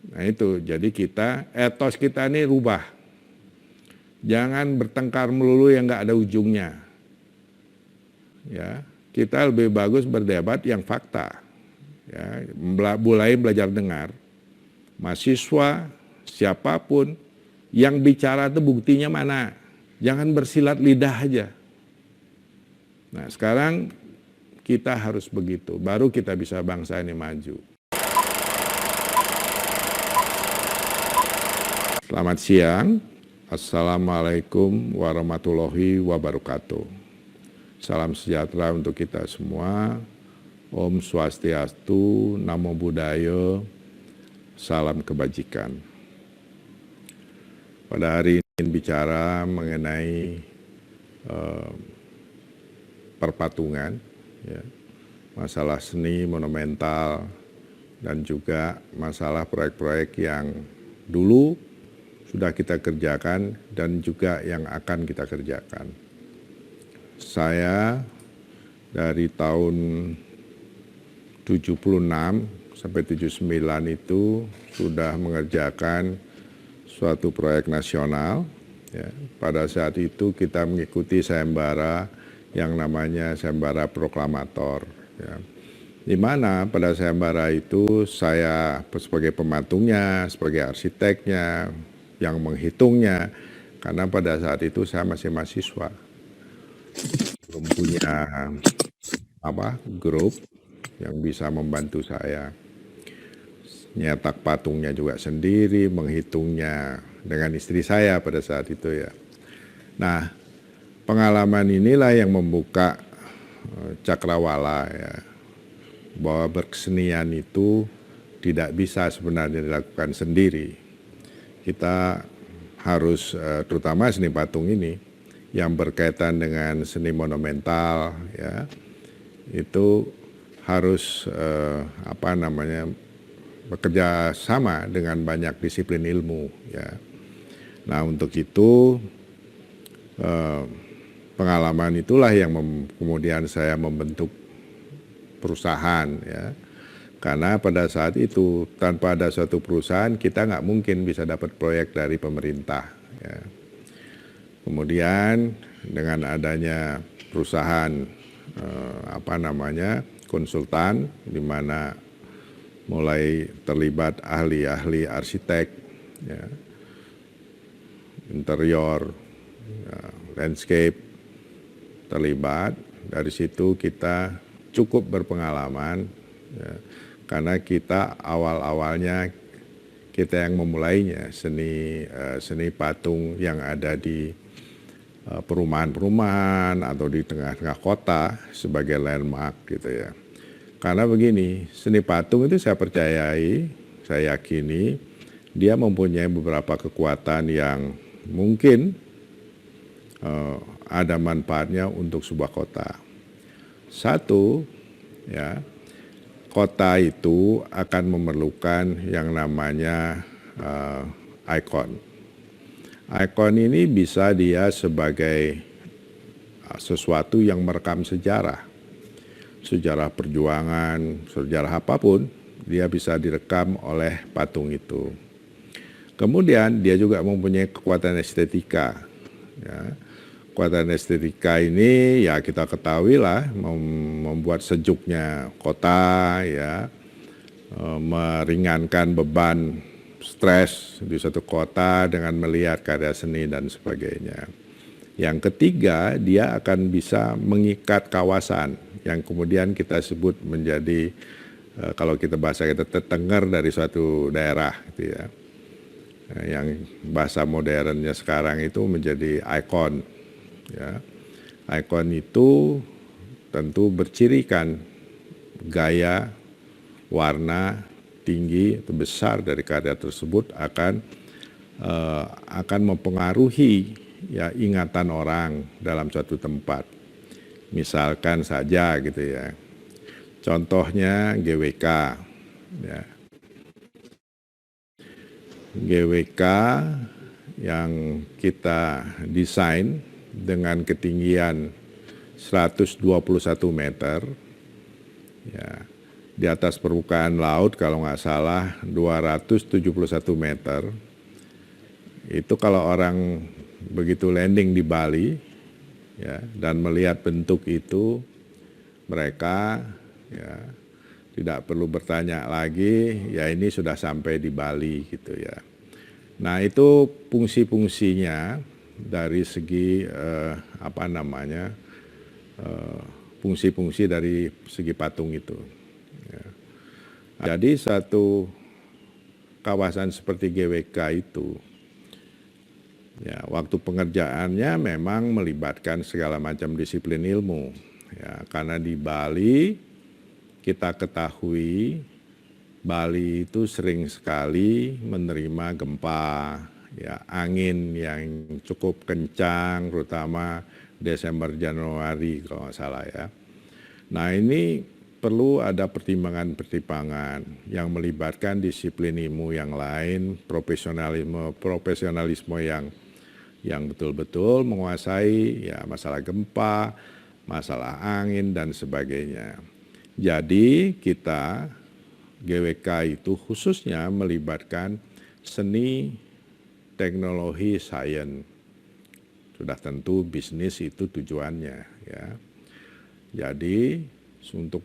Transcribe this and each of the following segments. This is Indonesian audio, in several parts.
Nah itu, jadi etos kita ini rubah. Jangan bertengkar melulu yang nggak ada ujungnya. Ya, kita lebih bagus berdebat yang fakta. Ya, mulai belajar dengar. Mahasiswa, siapapun yang bicara itu buktinya mana. Jangan bersilat lidah aja. Nah sekarang kita harus begitu, baru kita bisa bangsa ini maju. Selamat siang, Assalamualaikum warahmatullahi wabarakatuh. Salam sejahtera untuk kita semua. Om Swastiastu, Namo Buddhaya, salam kebajikan. Pada hari ini bicara mengenai perpatungan, ya, masalah seni monumental, dan juga masalah proyek-proyek yang dulu sudah kita kerjakan dan juga yang akan kita kerjakan. Saya dari tahun 76 sampai 79 itu sudah mengerjakan suatu proyek nasional. Ya. Pada saat itu kita mengikuti sayembara yang namanya sayembara proklamator. Ya. Di mana pada sayembara itu saya sebagai pematungnya, sebagai arsiteknya, yang menghitungnya, karena pada saat itu saya masih mahasiswa, belum punya grup yang bisa membantu saya. Nyetak patungnya juga sendiri, menghitungnya dengan istri saya pada saat itu ya. Nah, pengalaman inilah yang membuka cakrawala ya, bahwa berkesenian itu tidak bisa sebenarnya dilakukan sendiri. Kita harus, terutama seni patung ini, yang berkaitan dengan seni monumental, ya, itu harus bekerja sama dengan banyak disiplin ilmu, ya. Nah untuk itu pengalaman itulah yang kemudian saya membentuk perusahaan, ya. Karena pada saat itu tanpa ada suatu perusahaan kita nggak mungkin bisa dapat proyek dari pemerintah. Ya. Kemudian dengan adanya perusahaan konsultan, di mana mulai terlibat ahli-ahli arsitek, ya, interior, ya, landscape terlibat. Dari situ kita cukup berpengalaman. Ya. Karena kita awal-awalnya kita yang memulainya, seni patung yang ada di perumahan-perumahan atau di tengah-tengah kota sebagai landmark gitu ya. Karena begini, seni patung itu saya percayai, saya yakini dia mempunyai beberapa kekuatan yang mungkin ada manfaatnya untuk sebuah kota. Satu, ya, kota itu akan memerlukan yang namanya ikon. Ikon ini bisa dia sebagai sesuatu yang merekam sejarah. Sejarah perjuangan, sejarah apapun, dia bisa direkam oleh patung itu. Kemudian dia juga mempunyai kekuatan estetika. Ya. Kekuatan estetika ini ya kita ketahui lah, membuat sejuknya kota, ya, meringankan beban stres di suatu kota dengan melihat karya seni dan sebagainya. Yang ketiga, dia akan bisa mengikat kawasan yang kemudian kita sebut menjadi, kalau kita bahasa kita terdengar dari suatu daerah gitu ya. Yang bahasa modernnya sekarang itu menjadi ikon. Ya. Ikon itu tentu bercirikan gaya, warna tinggi atau besar dari karya tersebut akan mempengaruhi, ya, ingatan orang dalam suatu tempat. Misalkan saja gitu ya, contohnya GWK, ya. GWK yang kita desain dengan ketinggian 121 meter, ya, di atas permukaan laut kalau nggak salah 271 meter. Itu kalau orang begitu landing di Bali ya, dan melihat bentuk itu, mereka ya tidak perlu bertanya lagi, ya ini sudah sampai di Bali gitu ya. Nah itu fungsi-fungsinya dari segi fungsi-fungsi dari segi patung itu. Ya. Jadi satu kawasan seperti GWK itu, ya, waktu pengerjaannya memang melibatkan segala macam disiplin ilmu. Ya, karena di Bali kita ketahui Bali itu sering sekali menerima gempa, ya, angin yang cukup kencang, terutama Desember Januari kalau nggak salah ya. Nah ini perlu ada pertimbangan-pertimbangan yang melibatkan disiplin ilmu yang lain, profesionalisme yang betul-betul menguasai ya masalah gempa, masalah angin dan sebagainya. Jadi kita GWK itu khususnya melibatkan seni, teknologi, sains. Sudah tentu bisnis itu tujuannya ya. Jadi untuk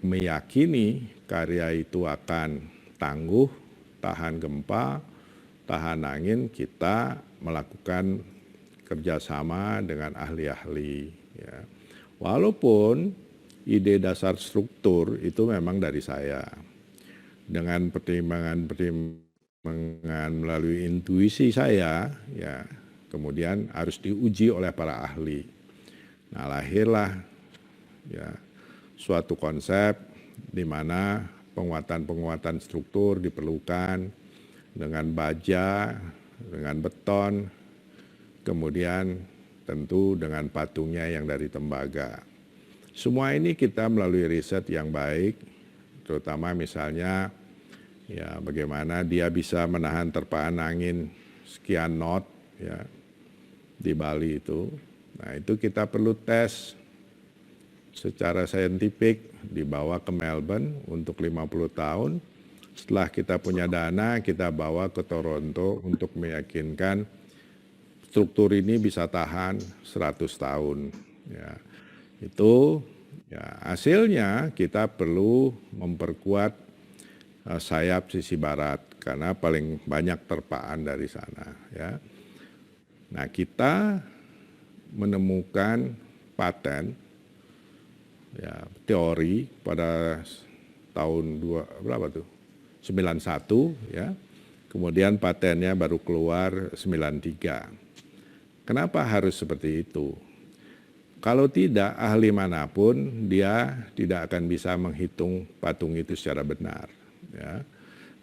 meyakini karya itu akan tangguh, tahan gempa, tahan angin, kita melakukan kerjasama dengan ahli-ahli ya. Walaupun ide dasar struktur itu memang dari saya, dengan pertimbangan melalui intuisi saya ya, kemudian harus diuji oleh para ahli. Nah lahirlah ya suatu konsep di mana penguatan struktur diperlukan dengan baja, dengan beton, kemudian tentu dengan patungnya yang dari tembaga. Semua ini kita melalui riset yang baik, terutama misalnya ya bagaimana dia bisa menahan terpaan angin sekian knot ya di Bali itu. Nah itu kita perlu tes secara saintifik, dibawa ke Melbourne untuk 50 tahun. Setelah kita punya dana, kita bawa ke Toronto untuk meyakinkan struktur ini bisa tahan 100 tahun. Ya, itu ya, hasilnya kita perlu memperkuat sayap sisi barat karena paling banyak terpaan dari sana ya. Nah, kita menemukan paten ya, teori pada tahun 91 ya. Kemudian patennya baru keluar 93. Kenapa harus seperti itu? Kalau tidak, ahli manapun dia tidak akan bisa menghitung patung itu secara benar. Ya,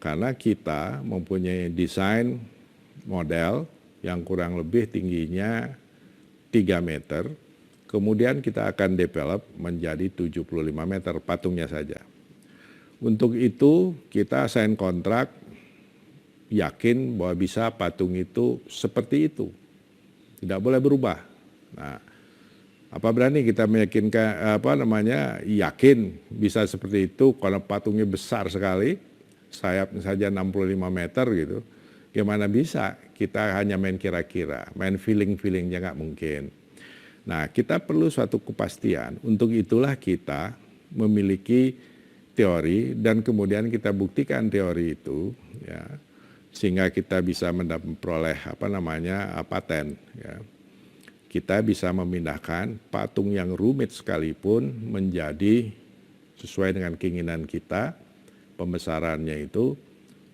karena kita mempunyai desain model yang kurang lebih tingginya 3 meter, kemudian kita akan develop menjadi 75 meter patungnya saja. Untuk itu kita sign kontrak, yakin bahwa bisa patung itu seperti itu, tidak boleh berubah. Nah, apa berani kita meyakinkan yakin bisa seperti itu kalau patungnya besar sekali, sayapnya saja 65 meter gitu. Gimana bisa? Kita hanya main kira-kira, main feeling-feelingnya nggak mungkin. Nah, kita perlu suatu kepastian. Untuk itulah kita memiliki teori dan kemudian kita buktikan teori itu ya, sehingga kita bisa memperoleh paten ya. Kita bisa memindahkan patung yang rumit sekalipun menjadi sesuai dengan keinginan kita, pembesarannya itu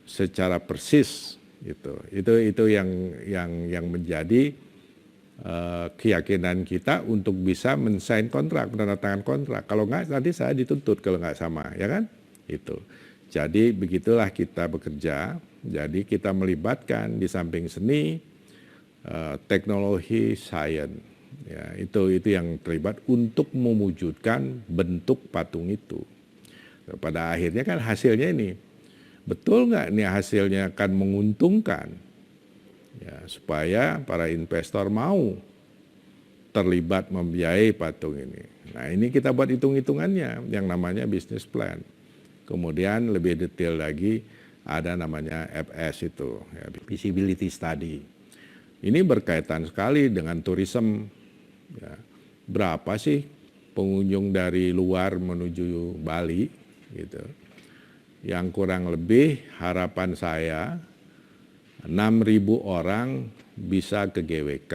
secara persis gitu. Itu yang menjadi keyakinan kita untuk bisa men-sign kontrak, menandatangani kontrak. Kalau enggak nanti saya dituntut kalau enggak sama, ya kan? Itu. Jadi begitulah kita bekerja. Jadi kita melibatkan di samping seni, teknologi, sains, ya, itu yang terlibat untuk mewujudkan bentuk patung itu. Pada akhirnya kan hasilnya ini, betul nggak nih hasilnya akan menguntungkan, ya, supaya para investor mau terlibat membiayai patung ini. Nah ini kita buat hitung-hitungannya yang namanya business plan. Kemudian lebih detail lagi ada namanya FS itu, ya, feasibility study. Ini berkaitan sekali dengan tourism. Ya. Berapa sih pengunjung dari luar menuju Bali gitu. Yang kurang lebih harapan saya 6.000 orang bisa ke GWK,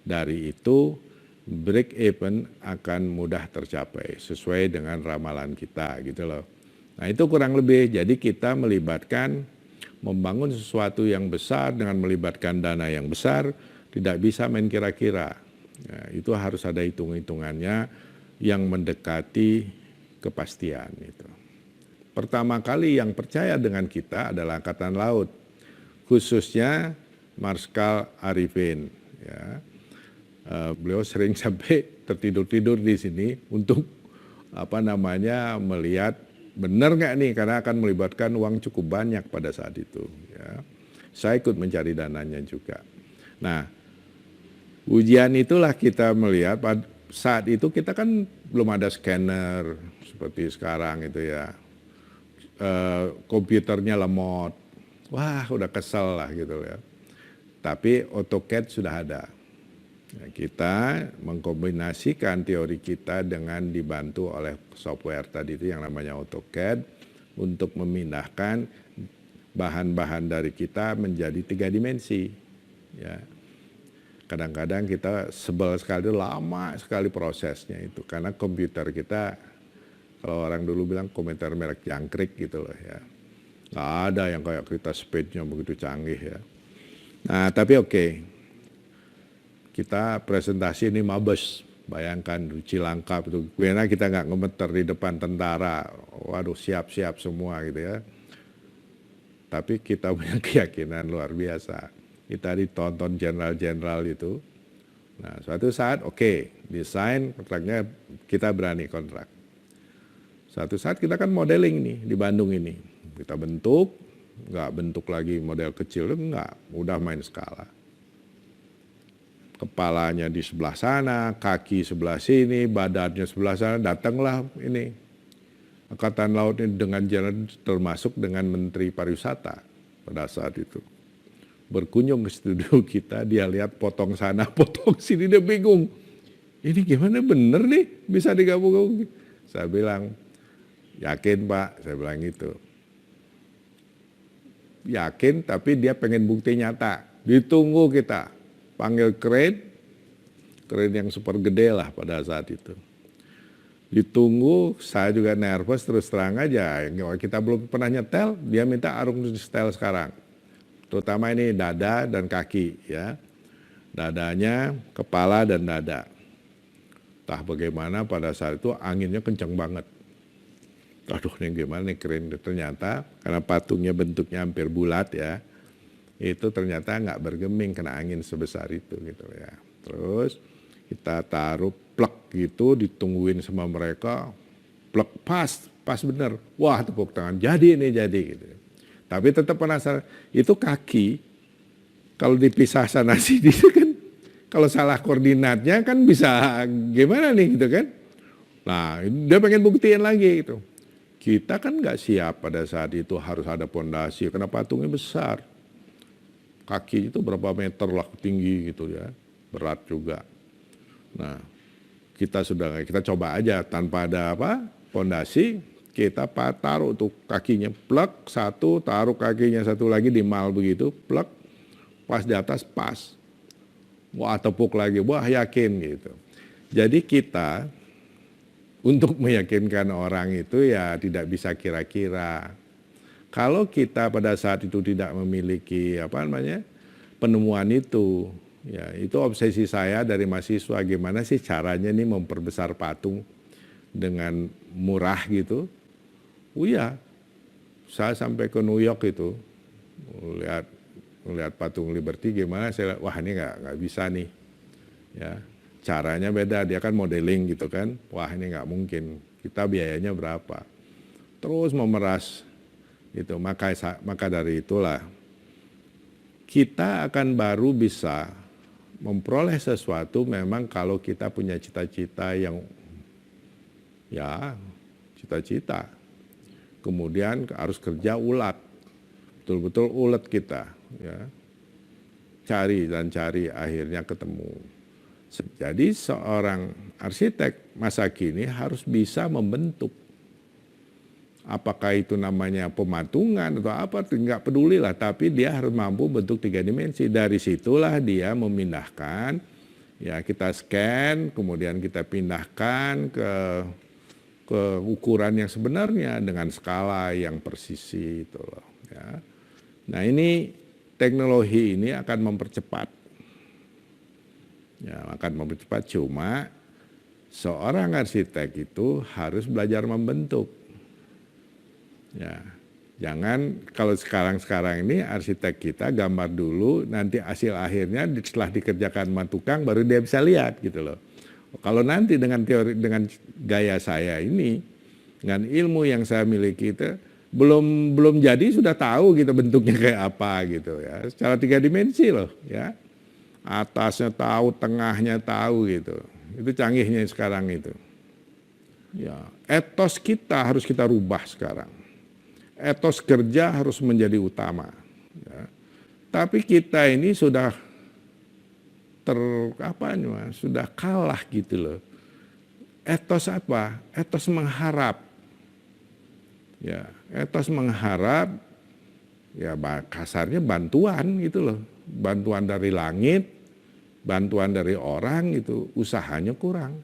dari itu break even akan mudah tercapai sesuai dengan ramalan kita gitu loh. Nah itu kurang lebih, jadi kita melibatkan membangun sesuatu yang besar dengan melibatkan dana yang besar, tidak bisa main kira-kira. Nah, itu harus ada hitung-hitungannya yang mendekati kepastian itu. Pertama kali yang percaya dengan kita adalah Angkatan Laut, khususnya Marskal Arifin. Ya. Beliau sering sampai tertidur-tidur di sini untuk melihat benar nggak nih, karena akan melibatkan uang cukup banyak pada saat itu. Ya. Saya ikut mencari dananya juga. Nah, ujian itulah kita melihat saat itu kita kan belum ada scanner seperti sekarang itu ya. Komputernya lemot, wah udah kesel lah gitu ya. Tapi AutoCAD sudah ada. Ya, kita mengkombinasikan teori kita dengan dibantu oleh software tadi itu yang namanya AutoCAD untuk memindahkan bahan-bahan dari kita menjadi 3 dimensi. Ya. Kadang-kadang kita sebel sekali, lama sekali prosesnya itu karena komputer kita, kalau orang dulu bilang komputer merek jangkrik gitu loh ya. Nggak ada yang kayak kita speednya begitu canggih ya. Nah tapi oke. Kita presentasi ini Mabes. Bayangkan di Cilangkap itu. Karena kita nggak ngemeter di depan tentara. Waduh siap-siap semua gitu ya. Tapi kita punya keyakinan luar biasa. Kita ditonton jenderal-jenderal itu. Nah suatu saat oke, desain kontraknya kita berani kontrak. Suatu saat kita kan modeling nih di Bandung ini. Kita bentuk, nggak bentuk lagi model kecil, enggak, udah main skala. Kepalanya di sebelah sana, kaki sebelah sini, badannya sebelah sana, datanglah ini. Angkatan Laut ini dengan jalan termasuk dengan Menteri Pariwisata pada saat itu. Berkunjung ke studio kita, dia lihat potong sana, potong sini, dia bingung. Ini gimana bener nih bisa digabung-gabung. Saya bilang, yakin Pak, saya bilang gitu. Yakin tapi dia pengen bukti nyata. Ditunggu kita, panggil crane yang super gede lah pada saat itu. Ditunggu, saya juga nervous terus terang aja. Kita belum pernah nyetel, dia minta Arung setel sekarang. Terutama ini dada dan kaki ya. Dadanya, kepala dan dada. Entah bagaimana pada saat itu anginnya kencang banget. Aduh ini gimana nih keren, ternyata karena patungnya bentuknya hampir bulat ya, itu ternyata nggak bergeming kena angin sebesar itu gitu ya. Terus kita taruh plek gitu, ditungguin sama mereka, plek pas bener, wah tepuk tangan, jadi ini jadi gitu. Tapi tetap penasaran, itu kaki kalau dipisah sana sini kan, kalau salah koordinatnya kan bisa gimana nih gitu kan. Nah dia pengen buktiin lagi gitu. Kita kan nggak siap pada saat itu, harus ada pondasi karena patungnya besar. Kaki itu berapa meter lah tinggi gitu ya, berat juga. Nah kita coba aja tanpa ada pondasi, kita taruh tuh kakinya plek satu, taruh kakinya satu lagi di mal begitu, plek pas di atas pas. Wah tepuk lagi, wah yakin gitu. Jadi kita untuk meyakinkan orang itu ya tidak bisa kira-kira. Kalau kita pada saat itu tidak memiliki penemuan itu, ya itu obsesi saya dari mahasiswa, gimana sih caranya nih memperbesar patung dengan murah gitu. Oh ya, saya sampai ke New York itu, lihat patung Liberty gimana, saya lihat, wah ini nggak bisa nih, ya. Caranya beda, dia kan modeling gitu kan, wah ini nggak mungkin, kita biayanya berapa. Terus memeras gitu, maka dari itulah kita akan baru bisa memperoleh sesuatu memang kalau kita punya cita-cita yang ya cita-cita. Kemudian harus kerja ulat, betul-betul ulet kita, ya. Cari dan cari akhirnya ketemu. Jadi seorang arsitek masa kini harus bisa membentuk. Apakah itu namanya pematungan atau apa, nggak peduli lah. Tapi dia harus mampu bentuk 3 dimensi. Dari situlah dia memindahkan, ya kita scan, kemudian kita pindahkan ke ukuran yang sebenarnya dengan skala yang presisi itu loh. Ya. Nah ini teknologi ini akan mempercepat. Ya, akan mempercepat, cuma seorang arsitek itu harus belajar membentuk. Ya, jangan kalau sekarang ini arsitek kita gambar dulu, nanti hasil akhirnya setelah dikerjakan sama tukang baru dia bisa lihat gitu loh. Kalau nanti dengan teori, dengan gaya saya ini, dengan ilmu yang saya miliki itu belum jadi sudah tahu gitu bentuknya kayak apa gitu ya. Secara 3 dimensi loh ya. Atasnya tahu, tengahnya tahu gitu. Itu canggihnya sekarang itu. Ya, etos kita harus kita rubah sekarang. Etos kerja harus menjadi utama. Ya. Tapi kita ini sudah sudah kalah gitu loh. Etos apa? Etos mengharap. Ya, etos mengharap, ya kasarnya bantuan gitu loh. Bantuan dari langit, bantuan dari orang itu usahanya kurang.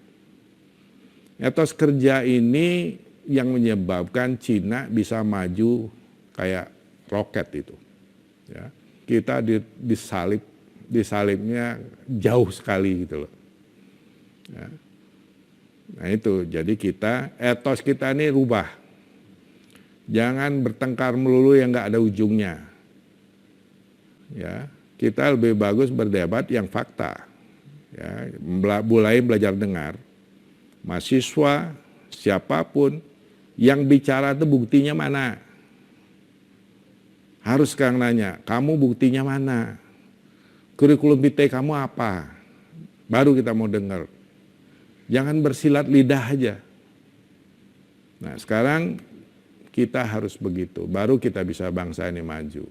Etos kerja ini yang menyebabkan Cina bisa maju kayak roket itu. Ya, kita disalibnya jauh sekali gitu loh. Ya. Nah itu, jadi etos kita ini rubah. Jangan bertengkar melulu yang nggak ada ujungnya. Ya, kita lebih bagus berdebat yang fakta. Ya, mulai belajar dengar. Mahasiswa, siapapun yang bicara itu buktinya mana? Harus sekarang nanya, kamu buktinya mana? Kurikulum vitae kamu apa? Baru kita mau dengar. Jangan bersilat lidah aja. Nah sekarang kita harus begitu, baru kita bisa bangsa ini maju.